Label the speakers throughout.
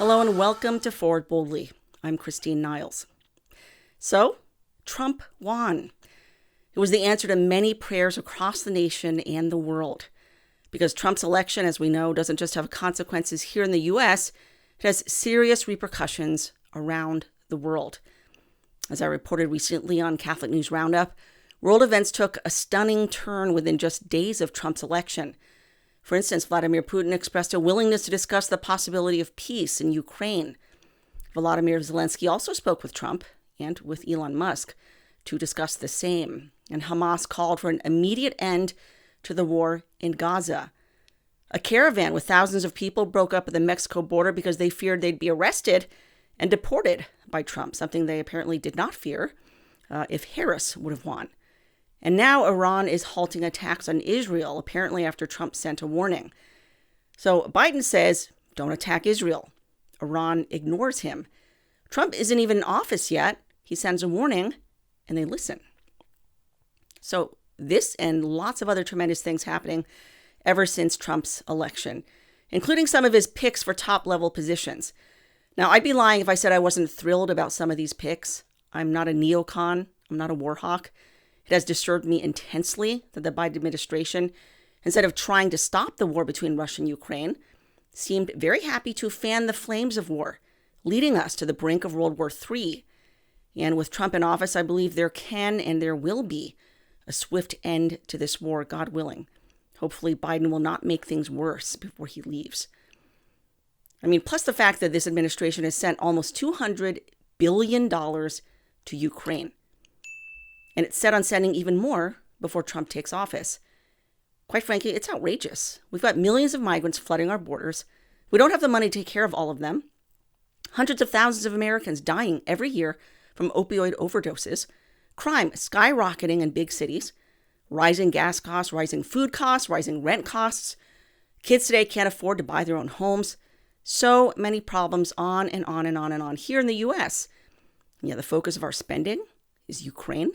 Speaker 1: Hello and welcome to Forward Boldly. I'm Christine Niles. So, Trump won. It was the answer to many prayers across the nation and the world. Because Trump's election, as we know, doesn't just have consequences here in the U.S., it has serious repercussions around the world. As I reported recently on Catholic News Roundup, world events took a stunning turn within just days of Trump's election. For instance, Vladimir Putin expressed a willingness to discuss the possibility of peace in Ukraine. Volodymyr Zelensky also spoke with Trump and with Elon Musk to discuss the same. And Hamas called for an immediate end to the war in Gaza. A caravan with thousands of people broke up at the Mexico border because they feared they'd be arrested and deported by Trump, something they apparently did not fear if Harris would have won. And now Iran is halting attacks on Israel, apparently after Trump sent a warning. So Biden says, don't attack Israel. Iran ignores him. Trump isn't even in office yet. He sends a warning, and they listen. So this and lots of other tremendous things happening ever since Trump's election, including some of his picks for top-level positions. Now, I'd be lying if I said I wasn't thrilled about some of these picks. I'm not a neocon. I'm not a war hawk. It has disturbed me intensely that the Biden administration, instead of trying to stop the war between Russia and Ukraine, seemed very happy to fan the flames of war, leading us to the brink of World War III. And with Trump in office, I believe there can and there will be a swift end to this war, God willing. Hopefully, Biden will not make things worse before he leaves. Plus the fact that this administration has sent almost $200 billion to Ukraine. And it's set on sending even more before Trump takes office. Quite frankly, it's outrageous. We've got millions of migrants flooding our borders. We don't have the money to take care of all of them. Hundreds of thousands of Americans dying every year from opioid overdoses. Crime skyrocketing in big cities. Rising gas costs, rising food costs, rising rent costs. Kids today can't afford to buy their own homes. So many problems on and on and on and on here in the U.S. Yeah, the focus of our spending is Ukraine.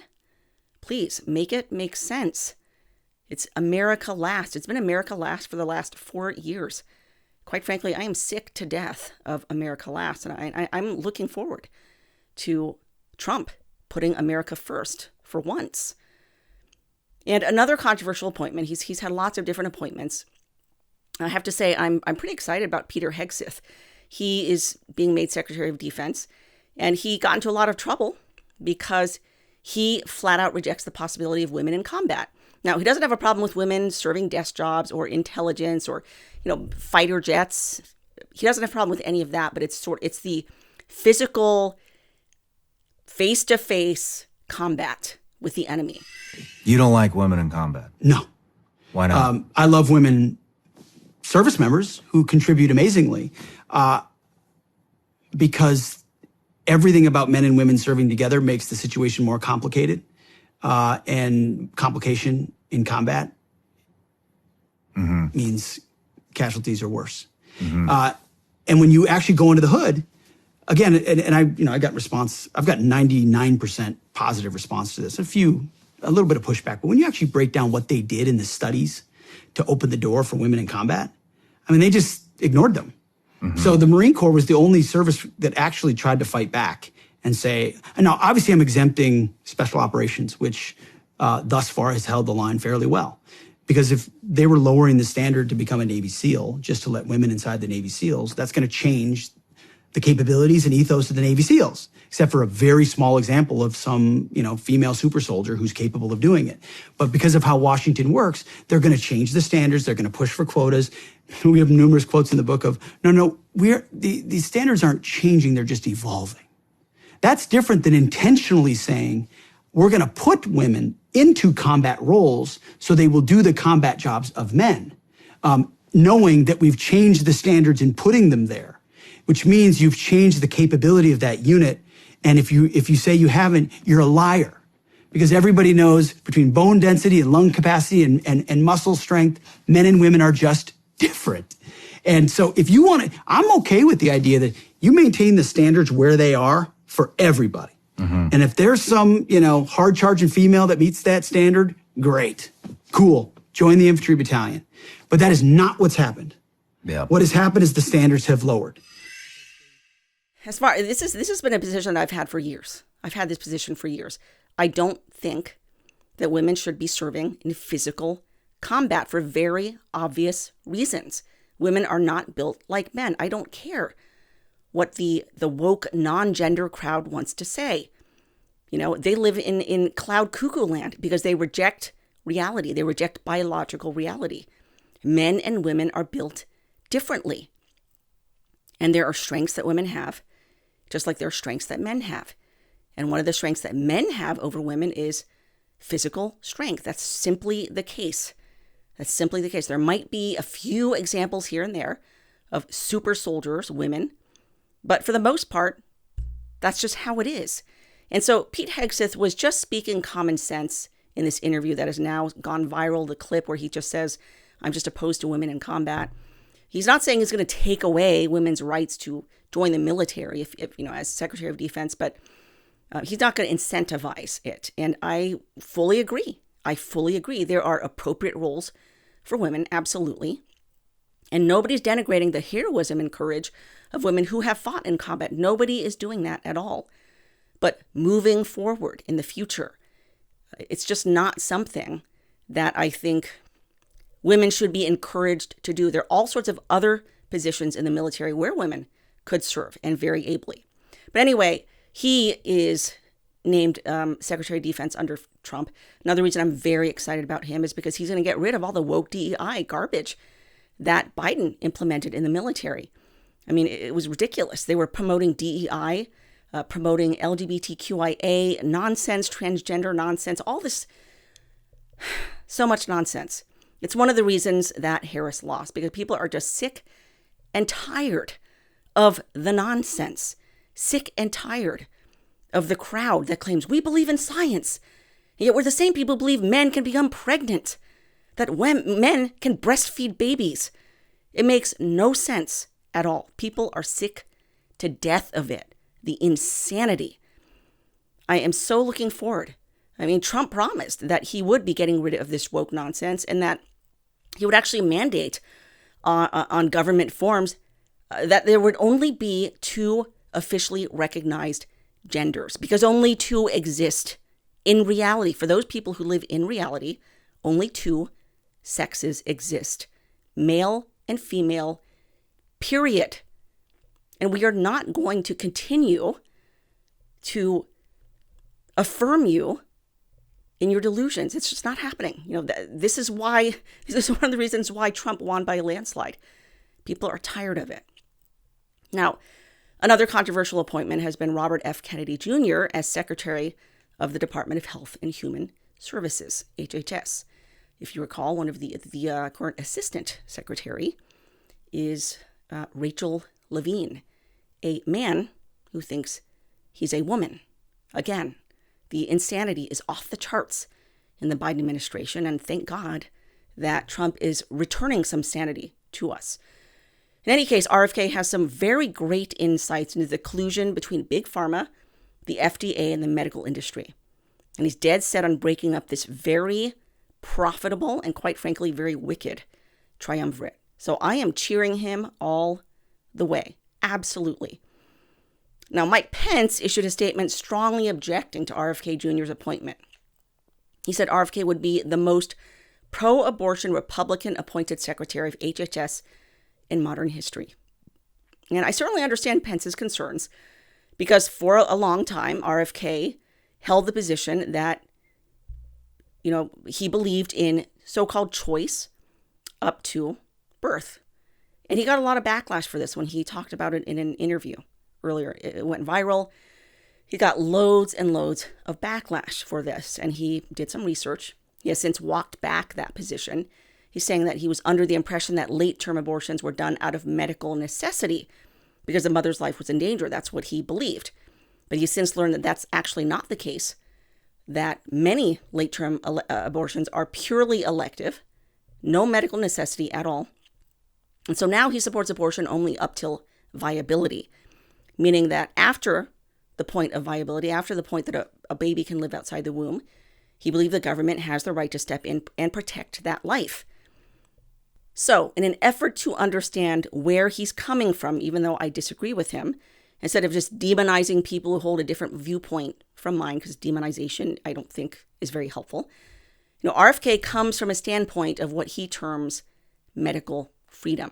Speaker 1: Please make it make sense. It's America last. It's been America last for the last 4 years. Quite frankly, I am sick to death of America last. And I'm looking forward to Trump putting America first for once. And another controversial appointment. He's had lots of different appointments. I have to say, I'm pretty excited about Peter Hegseth. He is being made Secretary of Defense, and he got into a lot of trouble because he flat out rejects the possibility of women in combat. Now, he doesn't have a problem with women serving desk jobs or intelligence or, fighter jets. He doesn't have a problem with any of that, but it's the physical, face-to-face combat with the enemy.
Speaker 2: You don't like women in combat?
Speaker 3: No.
Speaker 2: Why not?
Speaker 3: I love women service members who contribute amazingly because everything about men and women serving together makes the situation more complicated, and complication in combat means casualties are worse. And when you actually go into the hood, again, and I got response. I've got 99% positive response to this. A little bit of pushback, but when you actually break down what they did in the studies to open the door for women in combat, they just ignored them. So the Marine Corps was the only service that actually tried to fight back and say, and now obviously I'm exempting special operations, which thus far has held the line fairly well. Because if they were lowering the standard to become a Navy SEAL, just to let women inside the Navy SEALs, that's going to change the capabilities and ethos of the Navy SEALs, except for a very small example of some, female super soldier who's capable of doing it. But because of how Washington works, they're going to change the standards. They're going to push for quotas. We have numerous quotes in the book of, these standards aren't changing. They're just evolving. That's different than intentionally saying, we're going to put women into combat roles so they will do the combat jobs of men, knowing that we've changed the standards in putting them there, which means you've changed the capability of that unit. And if you say you haven't, you're a liar, because everybody knows between bone density and lung capacity and muscle strength, men and women are just different. And so if you want to, I'm okay with the idea that you maintain the standards where they are for everybody. And if there's some, hard charging female that meets that standard, great, cool, join the infantry battalion. But that is not what's happened.
Speaker 2: Yeah.
Speaker 3: What has happened is the standards have lowered.
Speaker 1: this has been a position that I've had for years. I've had this position for years. I don't think that women should be serving in physical combat for very obvious reasons. Women are not built like men. I don't care what the woke non-gender crowd wants to say. They live in cloud cuckoo land because they reject reality. They reject biological reality. Men and women are built differently. And there are strengths that women have, just like there are strengths that men have. And one of the strengths that men have over women is physical strength. That's simply the case. There might be a few examples here and there of super soldiers, women, but for the most part, that's just how it is. And so Pete Hegseth was just speaking common sense in this interview that has now gone viral, the clip where he just says, I'm just opposed to women in combat. He's not saying he's going to take away women's rights to join the military if as Secretary of Defense, but he's not going to incentivize it. And I fully agree. There are appropriate roles for women, absolutely. And nobody's denigrating the heroism and courage of women who have fought in combat. Nobody is doing that at all. But moving forward in the future, it's just not something that I think women should be encouraged to do. There are all sorts of other positions in the military where women could serve, and very ably. But anyway, he is named Secretary of Defense under Trump. Another reason I'm very excited about him is because he's going to get rid of all the woke DEI garbage that Biden implemented in the military. I mean, it was ridiculous. They were promoting DEI, promoting LGBTQIA nonsense, transgender nonsense, all this, so much nonsense. It's one of the reasons that Harris lost, because people are just sick and tired of the nonsense, sick and tired of the crowd that claims we believe in science, yet we're the same people who believe men can become pregnant, that men can breastfeed babies. It makes no sense at all. People are sick to death of it, the insanity. I am so looking forward. I mean, Trump promised that he would be getting rid of this woke nonsense and that he would actually mandate on government forms that there would only be 2 officially recognized genders, because only 2 exist in reality. For those people who live in reality, only 2 sexes exist, male and female, period. And we are not going to continue to affirm you in your delusions. It's just not happening. This is one of the reasons why Trump won by a landslide. People are tired of it. Now, another controversial appointment has been Robert F. Kennedy Jr. as Secretary of the Department of Health and Human Services, HHS. If you recall, one of the current assistant secretary is Rachel Levine, a man who thinks he's a woman. Again, the insanity is off the charts in the Biden administration, and thank God that Trump is returning some sanity to us. In any case, RFK has some very great insights into the collusion between Big Pharma, the FDA, and the medical industry. And he's dead set on breaking up this very profitable and, quite frankly, very wicked triumvirate. So I am cheering him all the way. Absolutely. Now, Mike Pence issued a statement strongly objecting to RFK Jr.'s appointment. He said RFK would be the most pro-abortion Republican-appointed secretary of HHS in modern history. And I certainly understand Pence's concerns, because for a long time, RFK held the position that, he believed in so-called choice up to birth. And he got a lot of backlash for this when he talked about it in an interview earlier. It went viral. He got loads and loads of backlash for this, and he did some research. He has since walked back that position. He's saying that he was under the impression that late-term abortions were done out of medical necessity because the mother's life was in danger. That's what he believed. But he's since learned that that's actually not the case, that many late-term abortions are purely elective, no medical necessity at all. And so now he supports abortion only up till viability, meaning that after the point of viability, after the point that a baby can live outside the womb, he believes the government has the right to step in and protect that life. So in an effort to understand where he's coming from, even though I disagree with him, instead of just demonizing people who hold a different viewpoint from mine, because demonization, I don't think, is very helpful. RFK comes from a standpoint of what he terms medical freedom.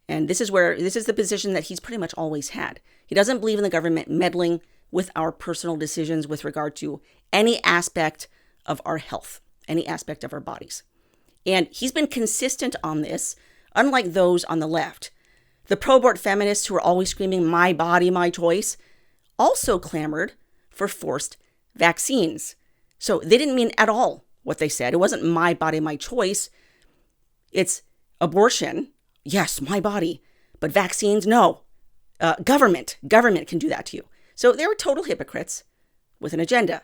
Speaker 1: And this is the position that he's pretty much always had. He doesn't believe in the government meddling with our personal decisions with regard to any aspect of our health, any aspect of our bodies. And he's been consistent on this, unlike those on the left. The pro-abort feminists who are always screaming, "My body, my choice," also clamored for forced vaccines. So they didn't mean at all what they said. It wasn't my body, my choice. It's abortion. Yes, my body. But vaccines, no. Government can do that to you. So they were total hypocrites with an agenda.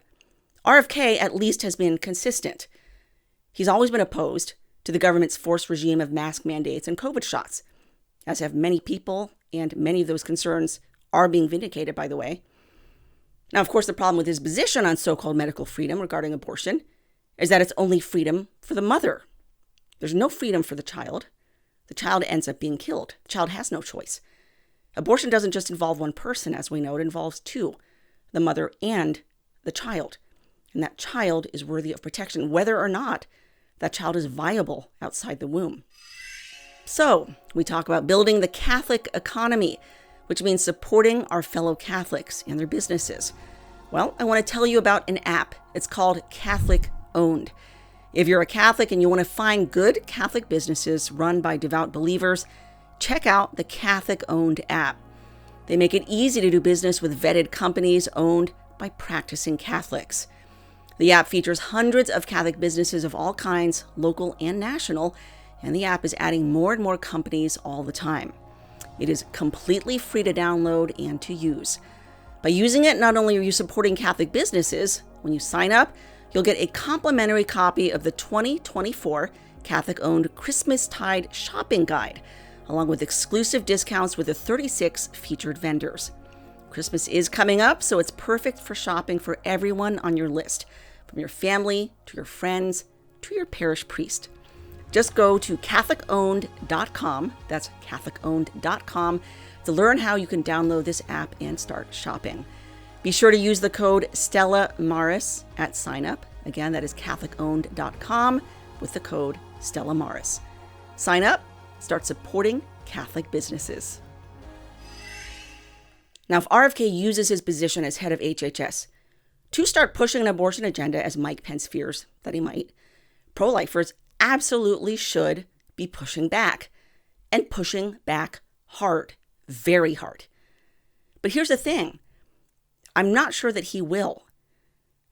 Speaker 1: RFK at least has been consistent. He's always been opposed to the government's forced regime of mask mandates and COVID shots, as have many people, and many of those concerns are being vindicated, by the way. Now, of course, the problem with his position on so-called medical freedom regarding abortion is that it's only freedom for the mother. There's no freedom for the child. The child ends up being killed. The child has no choice. Abortion doesn't just involve one person, as we know. It involves two, the mother and the child. And that child is worthy of protection, whether or not that child is viable outside the womb. So, we talk about building the Catholic economy, which means supporting our fellow Catholics and their businesses. Well, I want to tell you about an app. It's called Catholic Owned. If you're a Catholic and you want to find good Catholic businesses run by devout believers, check out the Catholic Owned app. They make it easy to do business with vetted companies owned by practicing Catholics. The app features hundreds of Catholic businesses of all kinds, local and national, and the app is adding more and more companies all the time. It is completely free to download and to use. By using it, not only are you supporting Catholic businesses, when you sign up, you'll get a complimentary copy of the 2024 Catholic-owned Christmastide shopping guide, along with exclusive discounts with the 36 featured vendors. Christmas is coming up, so it's perfect for shopping for everyone on your list, from your family to your friends to your parish priest. Just go to CatholicOwned.com, that's CatholicOwned.com, to learn how you can download this app and start shopping. Be sure to use the code Stella Maris at sign up. Again, that is CatholicOwned.com with the code Stella Maris. Sign up, start supporting Catholic businesses. Now, if RFK uses his position as head of HHS to start pushing an abortion agenda, as Mike Pence fears that he might, pro-lifers absolutely should be pushing back, and pushing back hard, very hard. But here's the thing. I'm not sure that he will.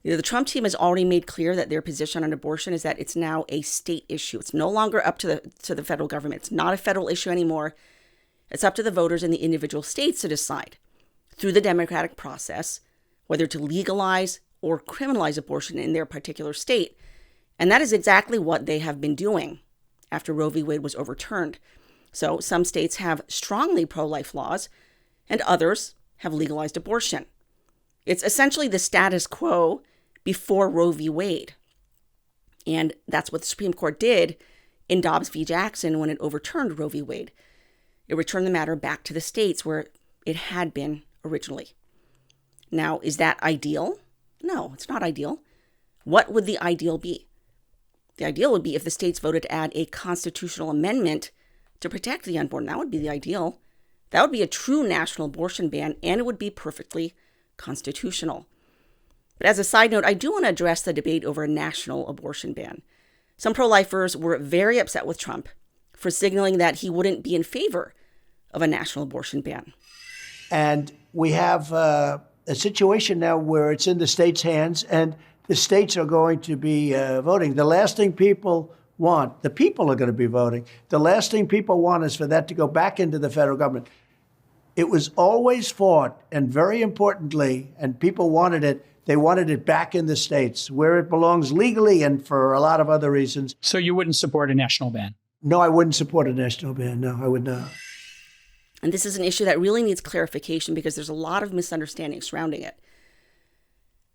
Speaker 1: The Trump team has already made clear that their position on abortion is that it's now a state issue. It's no longer up to the federal government. It's not a federal issue anymore. It's up to the voters in the individual states to decide through the democratic process whether to legalize or criminalize abortion in their particular state. And that is exactly what they have been doing after Roe v. Wade was overturned. So some states have strongly pro-life laws and others have legalized abortion. It's essentially the status quo before Roe v. Wade. And that's what the Supreme Court did in Dobbs v. Jackson when it overturned Roe v. Wade. It returned the matter back to the states where it had been originally. Now, is that ideal? No, it's not ideal. What would the ideal be? The ideal would be if the states voted to add a constitutional amendment to protect the unborn. That would be the ideal. That would be a true national abortion ban, and it would be perfectly constitutional. But as a side note, I do want to address the debate over a national abortion ban. Some pro-lifers were very upset with Trump for signaling that he wouldn't be in favor of a national abortion ban.
Speaker 4: And we have a situation now where it's in the states' hands, and the states are going to be voting. The last thing people want, the people are going to be voting. The last thing people want is for that to go back into the federal government. It was always fought, and very importantly, and people wanted it, they wanted it back in the states where it belongs legally and for a lot of other reasons.
Speaker 5: So you wouldn't support a national ban?
Speaker 4: No, I wouldn't support a national ban. No, I would not.
Speaker 1: And this is an issue that really needs clarification because there's a lot of misunderstanding surrounding it.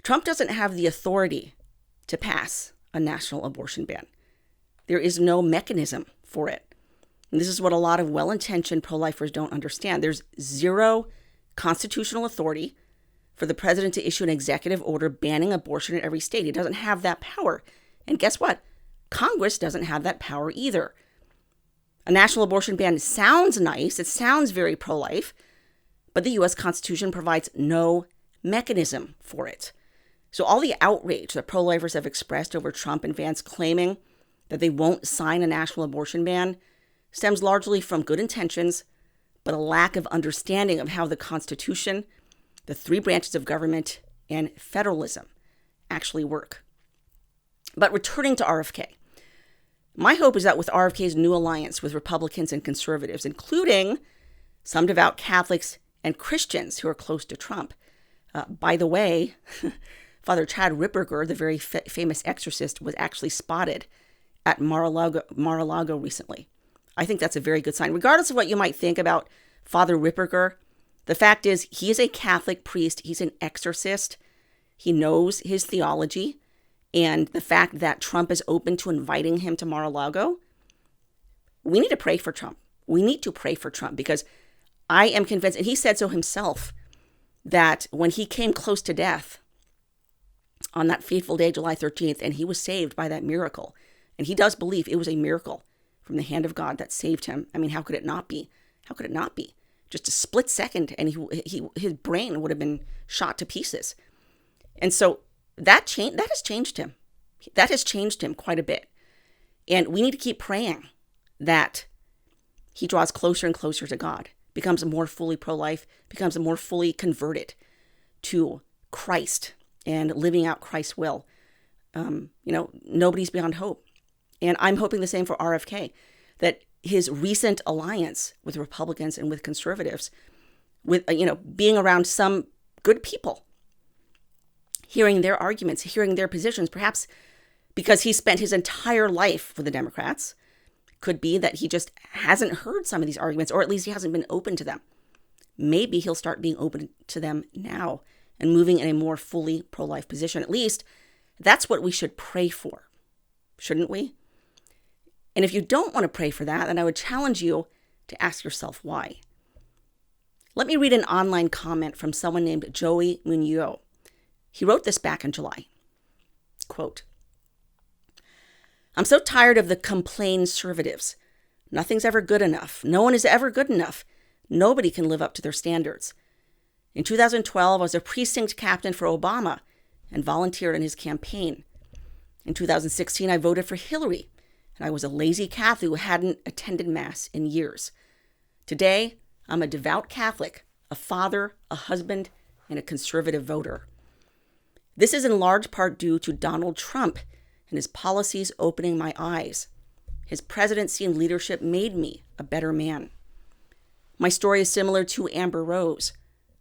Speaker 1: Trump doesn't have the authority to pass a national abortion ban. There is no mechanism for it. And this is what a lot of well-intentioned pro-lifers don't understand. There's zero constitutional authority for the president to issue an executive order banning abortion in every state. He doesn't have that power. And guess what? Congress doesn't have that power either. A national abortion ban sounds nice. It sounds very pro-life, but the U.S. Constitution provides no mechanism for it. So all the outrage that pro-lifers have expressed over Trump and Vance claiming that they won't sign a national abortion ban stems largely from good intentions, but a lack of understanding of how the Constitution, the three branches of government, and federalism actually work. But returning to RFK, my hope is that with RFK's new alliance with Republicans and conservatives, including some devout Catholics and Christians who are close to Trump. By the way, Father Chad Ripperger, the very famous exorcist, was actually spotted at Mar-a-Lago recently. I think that's a very good sign. Regardless of what you might think about Father Ripperger, the fact is he is a Catholic priest. He's an exorcist. He knows his theology. And the fact that Trump is open to inviting him to Mar-a-Lago, we need to pray for Trump. We need to pray for Trump because I am convinced, and he said so himself, that when he came close to death on that fateful day, July 13th, and he was saved by that miracle, and he does believe it was a miracle from the hand of God that saved him. I mean, how could it not be? How could it not be? Just a split second, and his brain would have been shot to pieces. And so that has changed him. That has changed him quite a bit. And we need to keep praying that he draws closer and closer to God, becomes more fully pro-life, becomes more fully converted to Christ and living out Christ's will. Nobody's beyond hope. And I'm hoping the same for RFK, that his recent alliance with Republicans and with conservatives, with, being around some good people, hearing their arguments, hearing their positions, perhaps because he spent his entire life for the Democrats, could be that he just hasn't heard some of these arguments, or at least he hasn't been open to them. Maybe he'll start being open to them now and moving in a more fully pro-life position. At least that's what we should pray for, shouldn't we? And if you don't want to pray for that, then I would challenge you to ask yourself why. Let me read an online comment from someone named Joey Munoz. He wrote this back in July. Quote, "I'm so tired of the complain-servatives. Nothing's ever good enough. No one is ever good enough. Nobody can live up to their standards. In 2012, I was a precinct captain for Obama and volunteered in his campaign. In 2016, I voted for Hillary, and I was a lazy Catholic who hadn't attended Mass in years. Today, I'm a devout Catholic, a father, a husband, and a conservative voter. This is in large part due to Donald Trump and his policies opening my eyes. His presidency and leadership made me a better man. My story is similar to Amber Rose.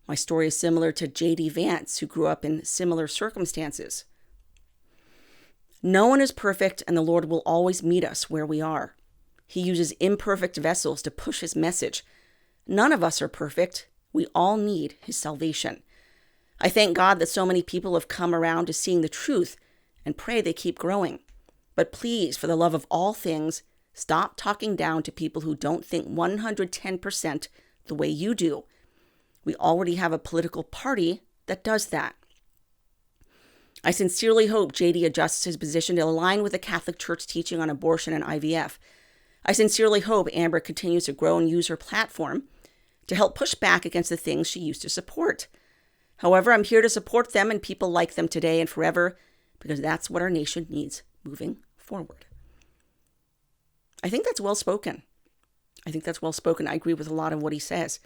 Speaker 1: My story is similar to J.D. Vance, who grew up in similar circumstances. No one is perfect, and the Lord will always meet us where we are. He uses imperfect vessels to push his message. None of us are perfect. We all need his salvation. I thank God that so many people have come around to seeing the truth and pray they keep growing. But please, for the love of all things, stop talking down to people who don't think 110% the way you do. We already have a political party that does that. I sincerely hope JD adjusts his position to align with the Catholic Church teaching on abortion and IVF. I sincerely hope Amber continues to grow and use her platform to help push back against the things she used to support. However, I'm here to support them and people like them today and forever, because that's what our nation needs moving forward." I think that's well spoken. I agree with a lot of what he says.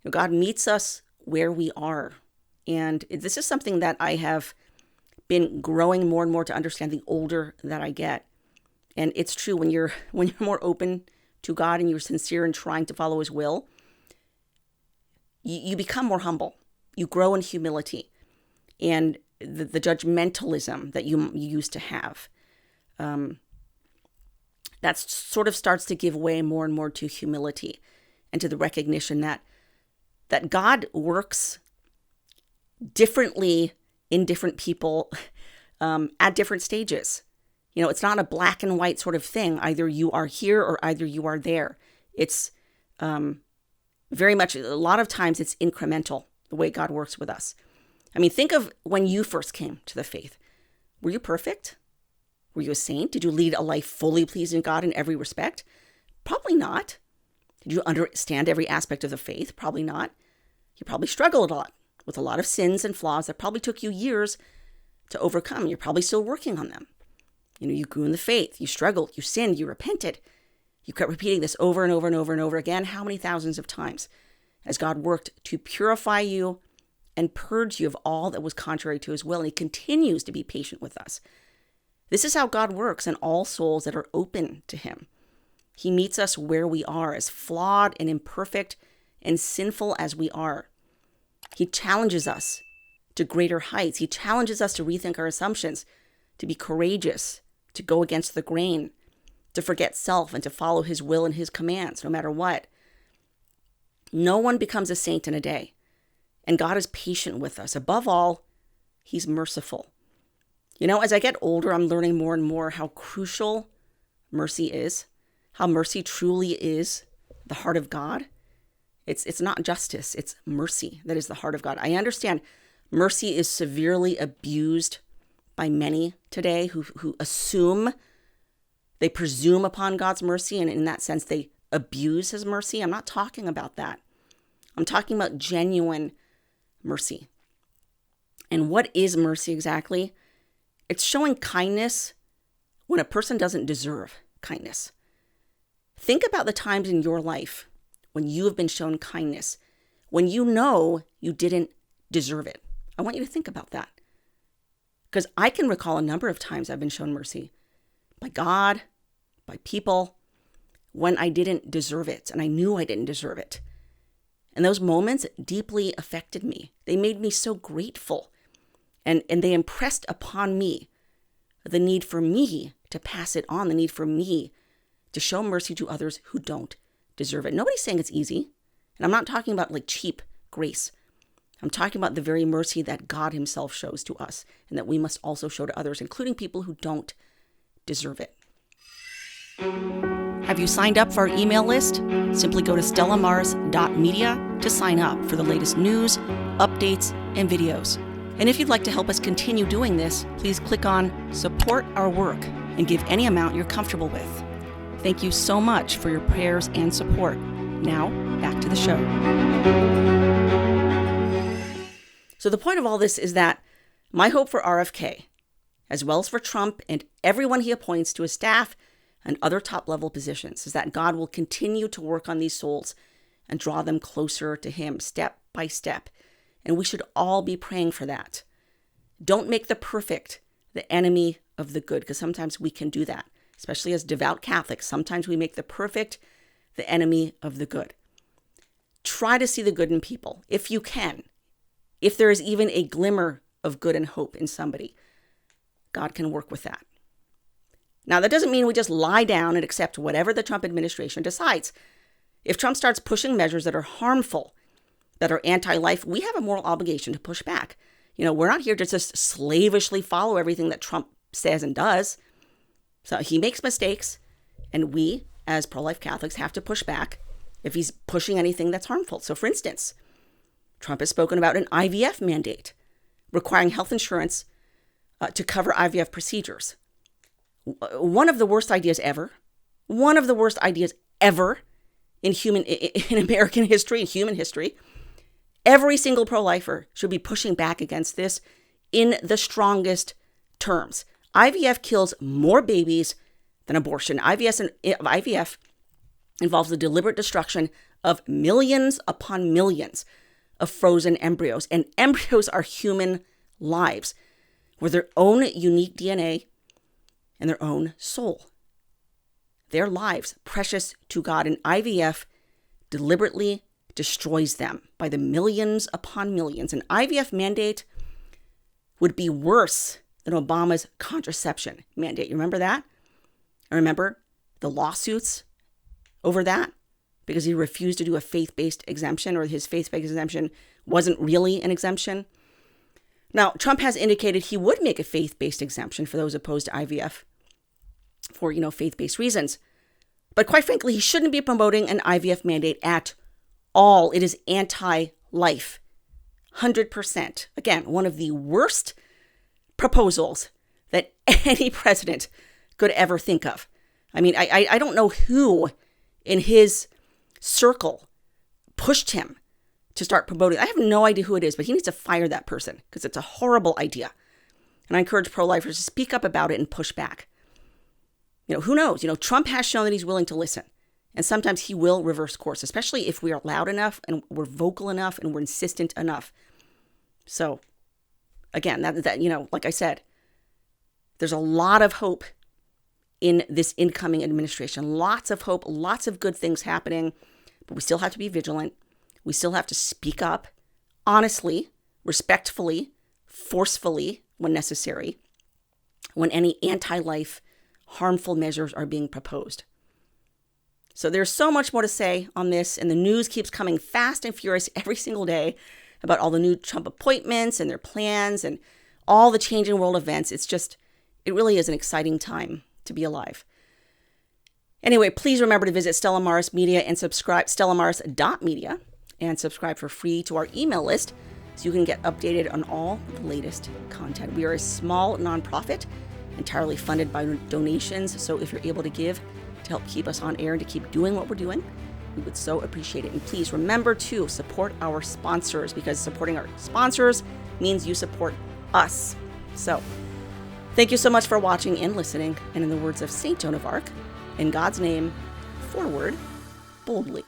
Speaker 1: God meets us where we are. And this is something that I have been growing more and more to understand the older that I get. And it's true, when you're more open to God and you're sincere in trying to follow his will, you become more humble. You grow in humility. And the judgmentalism that you used to have, that sort of starts to give way more and more to humility and to the recognition that God works differently in different people at different stages. It's not a black and white sort of thing. Either you are here or either you are there. It's Very much, a lot of times it's incremental, the way God works with us. I mean, think of when you first came to the faith. Were you perfect? Were you a saint? Did you lead a life fully pleasing God in every respect? Probably not. Did you understand every aspect of the faith? Probably not. You probably struggled a lot with a lot of sins and flaws that probably took you years to overcome. You're probably still working on them. You grew in the faith. You struggled. You sinned. You repented. You kept repeating this over and over and over and over again. How many thousands of times as God worked to purify you and purge you of all that was contrary to his will. And he continues to be patient with us. This is how God works in all souls that are open to him. He meets us where we are, as flawed and imperfect and sinful as we are. He challenges us to greater heights. He challenges us to rethink our assumptions, to be courageous, to go against the grain, to forget self and to follow his will and his commands, no matter what. No one becomes a saint in a day. And God is patient with us. Above all, he's merciful. As I get older, I'm learning more and more how crucial mercy is, how mercy truly is the heart of God. It's not justice, it's mercy that is the heart of God. I understand mercy is severely abused by many today who assume, they presume upon God's mercy, and in that sense, they abuse his mercy. I'm not talking about that. I'm talking about genuine mercy. And what is mercy exactly? It's showing kindness when a person doesn't deserve kindness. Think about the times in your life when you have been shown kindness, when you know you didn't deserve it. I want you to think about that. Because I can recall a number of times I've been shown mercy by God, by people, when I didn't deserve it, and I knew I didn't deserve it. And those moments deeply affected me. They made me so grateful. And they impressed upon me the need for me to pass it on, the need for me to show mercy to others who don't deserve it. Nobody's saying it's easy. And I'm not talking about like cheap grace. I'm talking about the very mercy that God himself shows to us and that we must also show to others, including people who don't deserve it. Have you signed up for our email list? Simply go to stellamars.media to sign up for the latest news, updates, and videos. And if you'd like to help us continue doing this, please click on Support Our Work and give any amount you're comfortable with. Thank you so much for your prayers and support. Now, back to the show. So the point of all this is that my hope for RFK, as well as for Trump and everyone he appoints to his staff and other top-level positions, is that God will continue to work on these souls and draw them closer to him step by step. And we should all be praying for that. Don't make the perfect the enemy of the good, because sometimes we can do that, especially as devout Catholics. Sometimes we make the perfect the enemy of the good. Try to see the good in people, if you can. If there is even a glimmer of good and hope in somebody, God can work with that. Now, that doesn't mean we just lie down and accept whatever the Trump administration decides. If Trump starts pushing measures that are harmful, that are anti-life, we have a moral obligation to push back. We're not here to just slavishly follow everything that Trump says and does. So he makes mistakes, and we, as pro-life Catholics, have to push back if he's pushing anything that's harmful. So, for instance, Trump has spoken about an IVF mandate, requiring health insurance to cover IVF procedures. One of the worst ideas ever. One of the worst ideas ever in American history, in human history. Every single pro-lifer should be pushing back against this in the strongest terms. IVF kills more babies than abortion. IVF involves the deliberate destruction of millions upon millions of frozen embryos. And embryos are human lives with their own unique DNA and their own soul. Their lives, precious to God. And IVF deliberately destroys them by the millions upon millions. An IVF mandate would be worse than Obama's contraception mandate. You remember that? I remember the lawsuits over that because he refused to do a faith-based exemption, or his faith-based exemption wasn't really an exemption. Now, Trump has indicated he would make a faith-based exemption for those opposed to IVF for, faith-based reasons. But quite frankly, he shouldn't be promoting an IVF mandate at all. It is anti-life. 100%. Again, one of the worst proposals that any president could ever think of. I mean, I don't know who in his circle pushed him to start promoting. I have no idea who it is, but he needs to fire that person because it's a horrible idea. And I encourage pro-lifers to speak up about it and push back. Who knows? Trump has shown that he's willing to listen. And sometimes he will reverse course, especially if we are loud enough and we're vocal enough and we're insistent enough. So, again, that like I said, there's a lot of hope in this incoming administration. Lots of hope, lots of good things happening, but we still have to be vigilant. We still have to speak up honestly, respectfully, forcefully when necessary, when any anti-life, harmful measures are being proposed. So there's so much more to say on this, and the news keeps coming fast and furious every single day about all the new Trump appointments and their plans and all the changing world events. It really is an exciting time to be alive. Anyway, please remember to visit Stella Maris Media and subscribe, stellamaris.media, and subscribe for free to our email list so you can get updated on all the latest content. We are a small nonprofit, entirely funded by donations. So if you're able to give to help keep us on air and to keep doing what we're doing, we would so appreciate it. And please remember to support our sponsors, because supporting our sponsors means you support us. So thank you so much for watching and listening. And in the words of St. Joan of Arc, in God's name, forward boldly.